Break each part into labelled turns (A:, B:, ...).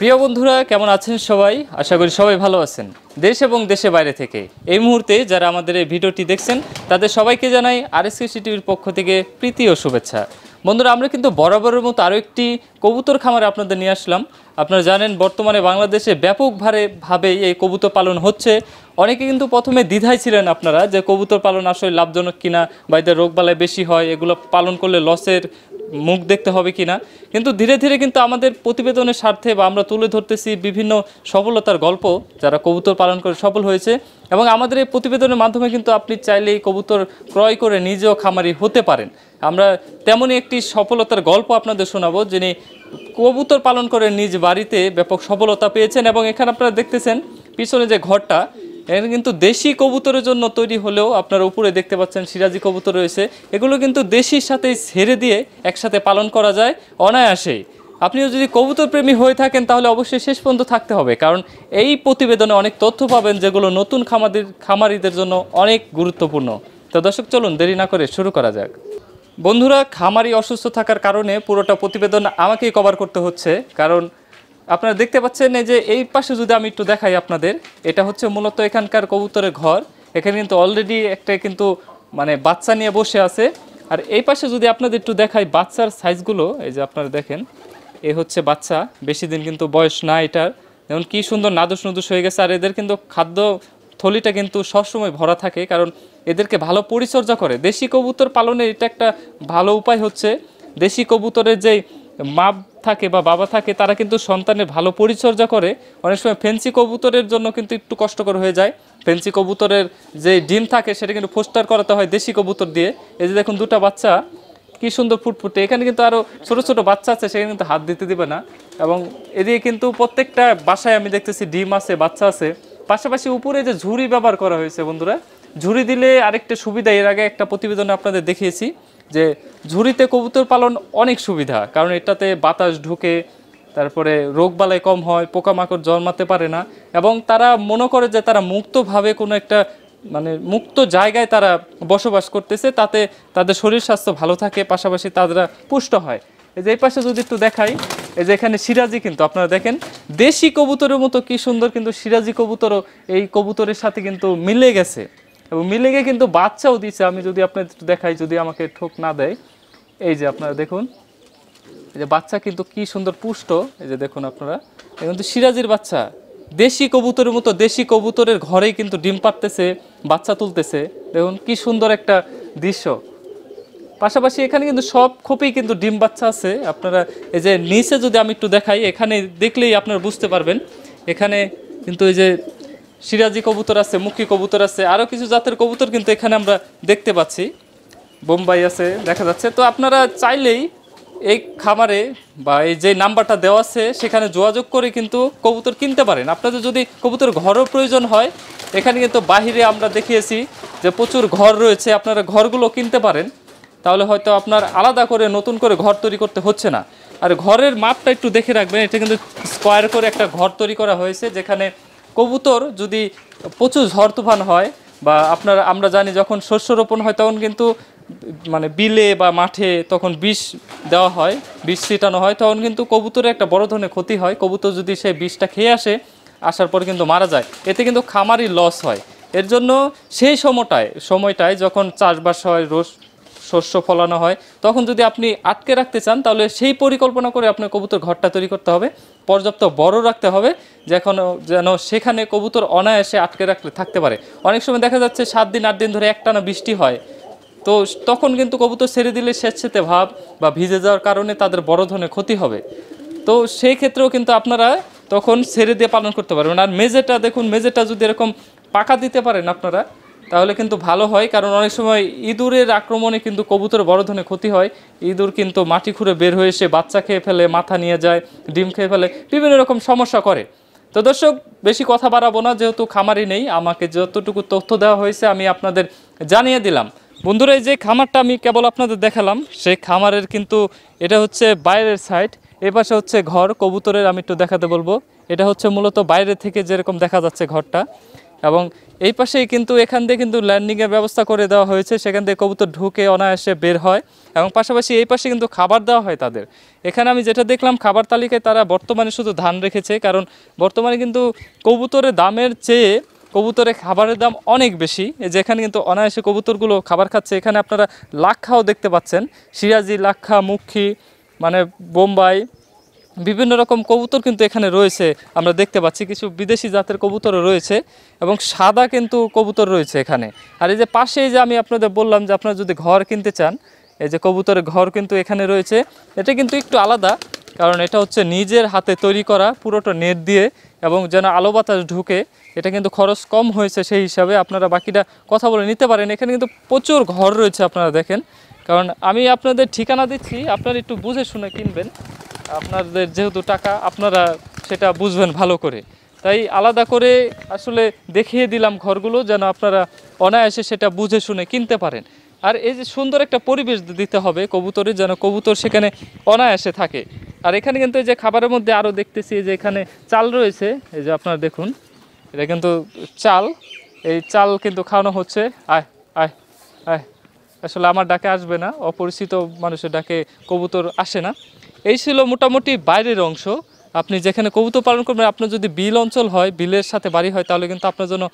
A: প্রিয় বন্ধুরা, কেমন আছেন সবাই? আশা করি সবাই ভালো আছেন। দেশ এবং দেশের বাইরে থেকে এই মুহূর্তে যারা আমাদের এই ভিডিওটি দেখছেন তাদের সবাইকে জানাই আরএসকে টিভির পক্ষ থেকে প্রীতি ও শুভেচ্ছা। বন্ধুরা, আমরা কিন্তু বরাবরের মতো আরও একটি কবুতর খামারে আপনাদের নিয়ে আসলাম। আপনারা জানেন বর্তমানে বাংলাদেশে ব্যাপকভাবে এই কবুতর পালন হচ্ছে। অনেকে কিন্তু প্রথমে দ্বিধায় ছিলেন আপনারা যে কবুতর পালন আসলে লাভজনক কিনা, বা এদের রোগবালাই বেশি হয়, এগুলো পালন করলে লসের মুখ দেখতে হবে কিনা। কিন্তু ধীরে ধীরে কিন্তু আমাদের প্রতিবেদনের স্বার্থে বা আমরা তুলে ধরতেছি বিভিন্ন সফলতার গল্প, যারা কবুতর পালন করে সফল হয়েছে। এবং আমাদের এই প্রতিবেদনের মাধ্যমে কিন্তু আপনি চাইলেই কবুতর ক্রয় করে নিজেও খামারি হতে পারেন। আমরা তেমনই একটি সফলতার গল্প আপনাদের শোনাবো, যিনি কবুতর পালন করে নিজ বাড়িতে ব্যাপক সফলতা পেয়েছেন। এবং এখানে আপনারা দেখতেছেন পিছনে যে ঘরটা, এখানে কিন্তু দেশি কবুতরের জন্য তৈরি হলেও আপনারা উপরে দেখতে পাচ্ছেন সিরাজি কবুতর রয়েছে। এগুলো কিন্তু দেশির সাথে ছেড়ে দিয়ে একসাথে পালন করা যায় অনায়াসেই। আপনিও যদি কবুতর প্রেমী হয়ে থাকেন তাহলে অবশ্যই শেষ পর্যন্ত থাকতে হবে, কারণ এই প্রতিবেদনে অনেক তথ্য পাবেন যেগুলো নতুন খামারিদের জন্য অনেক গুরুত্বপূর্ণ। তো দর্শক, চলুন দেরি না করে শুরু করা যাক। বন্ধুরা, খামারি অসুস্থ থাকার কারণে পুরোটা প্রতিবেদন আমাকেই কভার করতে হচ্ছে, কারণ আপনারা দেখতে পাচ্ছেন এই যে এই পাশে যদি আমি একটু দেখাই আপনাদের, এটা হচ্ছে মূলত এখানকার কবুতরের ঘর। এখানে কিন্তু অলরেডি একটা কিন্তু মানে বাচ্চা নিয়ে বসে আছে। আর এই পাশে যদি আপনাদের একটু দেখাই বাচ্চার সাইজগুলো, এই যে আপনারা দেখেন, এ হচ্ছে বাচ্চা, বেশি দিন কিন্তু বয়স না এটার। যেমন কি সুন্দর নাদুস নুদুস হয়ে গেছে। আর এদের কিন্তু খাদ্য থলিটা কিন্তু সবসময় ভরা থাকে, কারণ এদেরকে ভালো পরিচর্যা করে। দেশি কবুতর পালনের এটা একটা ভালো উপায় হচ্ছে, দেশি কবুতরের যেই মা থাকে বা বাবা থাকে তারা কিন্তু সন্তানের ভালো পরিচর্যা করে। অনেক সময় ফেন্সি কবুতরের জন্য কিন্তু একটু কষ্টকর হয়ে যায়। ফেন্সি কবুতরের যে ডিম থাকে সেটা কিন্তু ফোস্টার করাতে হয় দেশি কবুতর দিয়ে। এই যে দেখুন দুটা বাচ্চা কি সুন্দর ফুটফুটে। এখানে কিন্তু আরও ছোট ছোট বাচ্চা আছে, সেখানে কিন্তু হাত দিতে দিবে না। এবং এদিকে কিন্তু প্রত্যেকটা বাসায় আমি দেখতেছি ডিম আছে, বাচ্চা আছে। পাশাপাশি উপরে যে ঝুড়ি ব্যবহার করা হয়েছে বন্ধুরা, ঝুড়ি দিলে আরেকটা সুবিধা, এর আগে একটা প্রতিবেদনে আপনাদের দেখিয়েছি যে ঝুড়িতে কবুতর পালন অনেক সুবিধা, কারণ এটাতে বাতাস ঢুকে, তারপরে রোগবালাই কম হয়, পোকামাকড় জন্মাতে পারে না। এবং তারা মনে করে যে তারা মুক্তভাবে কোনো একটা মানে মুক্ত জায়গায় তারা বসবাস করতেছে, তাতে তাদের শরীর স্বাস্থ্য ভালো থাকে, পাশাপাশি তারা পুষ্ট হয়। এই যে এই পাশে যদি একটু দেখাই, এই যে এখানে সিরাজি কিন্তু আপনারা দেখেন দেশি কবুতরের মতো কি সুন্দর, কিন্তু সিরাজি কবুতরও এই কবুতরের সাথে কিন্তু মিলে গেছে এবং মিলে গিয়ে কিন্তু বাচ্চাও দিচ্ছে। আমি যদি আপনাদের একটু দেখাই, যদি আমাকে ঠোক না দেয়, এই যে আপনারা দেখুন, এই যে বাচ্চা কিন্তু কি সুন্দর পুষ্ট। এই যে দেখুন আপনারা, কিন্তু সিরাজির বাচ্চা দেশি কবুতরের মতো, দেশি কবুতরের ঘরেই কিন্তু ডিম পাড়তেছে, বাচ্চা তুলতেছে। দেখুন কি সুন্দর একটা দৃশ্য। পাশাপাশি এখানে কিন্তু সব খোপেই কিন্তু ডিম বাচ্চা আছে। আপনারা এই যে নিচে যদি আমি একটু দেখাই, এখানে দেখলেই আপনারা বুঝতে পারবেন, এখানে কিন্তু এই যে সিরাজি কবুতর আছে, মুখী কবুতর আছে, আরও কিছু জাতের কবুতর কিন্তু এখানে আমরা দেখতে পাচ্ছি, বোম্বাই আছে দেখা যাচ্ছে। তো আপনারা চাইলেই এই খামারে বা এই যে নাম্বারটা দেওয়া আছে সেখানে যোগাযোগ করে কিন্তু কবুতর কিনতে পারেন। আপনাদের যদি কবুতর ঘরও প্রয়োজন হয়, এখানে কিন্তু বাহিরে আমরা দেখিয়েছি যে প্রচুর ঘর রয়েছে, আপনারা ঘরগুলো কিনতে পারেন। তাহলে হয়তো আপনার আলাদা করে নতুন করে ঘর তৈরি করতে হচ্ছে না। আর ঘরের মাপটা একটু দেখে রাখবেন, এটা কিন্তু স্কোয়ার করে একটা ঘর তৈরি করা হয়েছে, যেখানে কবুতর যদি প্রচুর ঝড় তুফান হয় বা আমরা জানি যখন শস্য রোপণ হয় তখন কিন্তু মানে বিলে বা মাঠে তখন বিষ দেওয়া হয়, বিষ ছিটানো হয়, তখন কিন্তু কবুতরের একটা বড় ধরনের ক্ষতি হয়। কবুতর যদি সেই বিষটা খেয়ে আসার পর কিন্তু মারা যায়, এতে কিন্তু খামারই লস হয়। এর জন্য সেই সময়টায় যখন চাষবাস হয়, শস্য ফলানো হয়, তখন যদি আপনি আটকে রাখতে চান তাহলে সেই পরিকল্পনা করে আপনার কবুতর ঘরটা তৈরি করতে হবে, পর্যাপ্ত বড় রাখতে হবে, যেন সেখানে কবুতর অনায়াসে আটকে রাখলে থাকতে পারে। অনেক সময় দেখা যাচ্ছে 7 দিন 8 দিন ধরে একটানা বৃষ্টি হয়, তো তখন কিন্তু কবুতর ছেড়ে দিলে স্যাঁতসেঁতে ভাব বা ভিজে যাওয়ার কারণে তাদের বড় ধরনের ক্ষতি হবে। তো সেই ক্ষেত্রেও কিন্তু আপনারা তখন ছেড়ে দিয়ে পালন করতে পারবেন। আর মেঝেটা দেখুন, মেঝেটা যদি এরকম পাকা দিতে পারেন আপনারা, তাহলে কিন্তু ভালো হয়, কারণ অনেক সময় ইঁদুরের আক্রমণে কিন্তু কবুতর বড় ধরনের ক্ষতি হয়। ইঁদুর কিন্তু মাটি খুঁড়ে বের হয়ে এসে বাচ্চা খেয়ে ফেলে, মাথা নিয়ে যায়, ডিম খেয়ে ফেলে, বিভিন্ন রকম সমস্যা করে। তো দর্শক, বেশি কথা বাড়াবো না, যেহেতু খামারি নেই, আমাকে যতটুকু তথ্য দেওয়া হয়েছে আমি আপনাদের জানিয়ে দিলাম। বন্ধুরা, এই যে খামারটা আমি কেবল আপনাদের দেখালাম, সেই খামারের কিন্তু এটা হচ্ছে বাইরের সাইড, এ পাশে হচ্ছে ঘর কবুতরের। আমি একটু দেখাতে বলবো, এটা হচ্ছে মূলত বাইরে থেকে যেরকম দেখা যাচ্ছে ঘরটা, এবং এই পাশেই কিন্তু এখান দিয়ে কিন্তু ল্যান্ডিংয়ের ব্যবস্থা করে দেওয়া হয়েছে, সেখান থেকে কবুতর ঢুকে অনায়াসে বের হয়। এবং পাশাপাশি এই পাশে কিন্তু খাবার দেওয়া হয় তাদের। এখানে আমি যেটা দেখলাম, খাবার তালিকায় তারা বর্তমানে শুধু ধান রেখেছে, কারণ বর্তমানে কিন্তু কবুতরের দামের চেয়ে কবুতরের খাবারের দাম অনেক বেশি। যেখানে কিন্তু অনায়াসে কবুতরগুলো খাবার খাচ্ছে। এখানে আপনারা লাক্ষাও দেখতে পাচ্ছেন, সিরাজি, লাক্ষা, মুখী, মানে বোম্বাই, বিভিন্ন রকম কবুতর কিন্তু এখানে রয়েছে। আমরা দেখতে পাচ্ছি কিছু বিদেশি জাতের কবুতরও রয়েছে, এবং সাদা কিন্তু কবুতর রয়েছে এখানে। আর এই যে পাশেই যে আমি আপনাদের বললাম যে আপনারা যদি ঘর কিনতে চান, এই যে কবুতরের ঘর কিন্তু এখানে রয়েছে। এটা কিন্তু একটু আলাদা, কারণ এটা হচ্ছে নিজের হাতে তৈরি করা, পুরোটা নেট দিয়ে, এবং যেন আলো বাতাস ঢুকে। এটা কিন্তু খরচ কম হয়েছে, সেই হিসাবে আপনারা বাকিটা কথা বলে নিতে পারেন। এখানে কিন্তু প্রচুর ঘর রয়েছে, আপনারা দেখেন। কারণ আমি আপনাদের ঠিকানা দিচ্ছি, আপনারা একটু বুঝে শুনে কিনবেন। আপনাদের যেহেতু টাকা, আপনারা সেটা বুঝবেন ভালো করে, তাই আলাদা করে আসলে দেখিয়ে দিলাম ঘরগুলো, যেন আপনারা অনায়াসে সেটা বুঝে শুনে কিনতে পারেন। আর এই যে সুন্দর একটা পরিবেশ দিতে হবে কবুতরের, যেন কবুতর সেখানে অনায়াসে থাকে। আর এখানে কিন্তু এই যে খাবারের মধ্যে আরও দেখতেছি যে এখানে চাল রয়েছে, এই যে আপনারা দেখুন, এটা কিন্তু চাল, এই চাল কিন্তু খাওয়ানো হচ্ছে। আয় আয় আয়, আসলে আমার ডাকে আসবে না, অপরিচিত মানুষের ডাকে কবুতর আসে না। এই ছিল মোটামুটি বাইরের অংশ। আপনি যেখানে কবুতর পালন করবেন, আপনার যদি বিল অঞ্চল হয়, বিলের সাথে বাড়ি হয়, তাহলে কিন্তু আপনার জন্য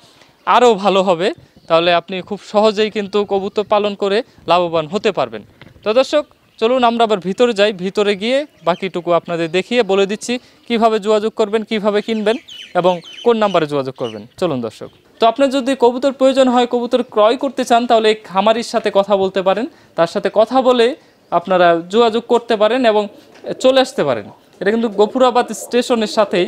A: আরও ভালো হবে। তাহলে আপনি খুব সহজেই কিন্তু কবুতর পালন করে লাভবান হতে পারবেন। তো দর্শক, চলুন আমরা আবার ভিতরে যাই। ভিতরে গিয়ে বাকিটুকু আপনাদের দেখিয়ে বলে দিচ্ছি কিভাবে যোগাযোগ করবেন, কিভাবে কিনবেন, এবং কোন নাম্বারে যোগাযোগ করবেন। চলুন দর্শক। তো আপনার যদি কবুতর প্রয়োজন হয়, কবুতর ক্রয় করতে চান, তাহলে এই খামারির সাথে কথা বলতে পারেন। তার সাথে কথা বলে আপনারা যোগাযোগ করতে পারেন এবং চলে আসতে পারেন। এটা কিন্তু গফুরাবাদ স্টেশনের সাথেই,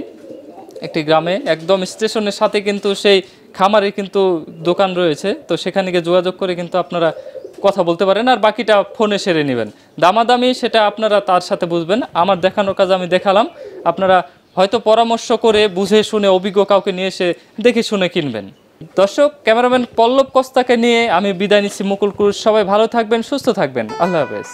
A: একটি গ্রামে, একদম স্টেশনের সাথে কিন্তু সেই খামারে কিন্তু দোকান রয়েছে। তো সেখানে গিয়ে যোগাযোগ করে কিন্তু আপনারা কথা বলতে পারেন, আর বাকিটা ফোনে সেরে নেবেন। দামাদামি সেটা আপনারা তার সাথে বুঝবেন। আমার দেখানোর কাজ আমি দেখালাম, আপনারা হয়তো পরামর্শ করে বুঝে শুনে অভিজ্ঞ কাউকে নিয়ে এসে দেখে শুনে কিনবেন। দর্শক, ক্যামেরাম্যান পল্লব কস্তাকে নিয়ে আমি বিদায় নিচ্ছি। মুকুল ক্রুজ। সবাই ভালো থাকবেন, সুস্থ থাকবেন। আল্লাহ হাফেজ।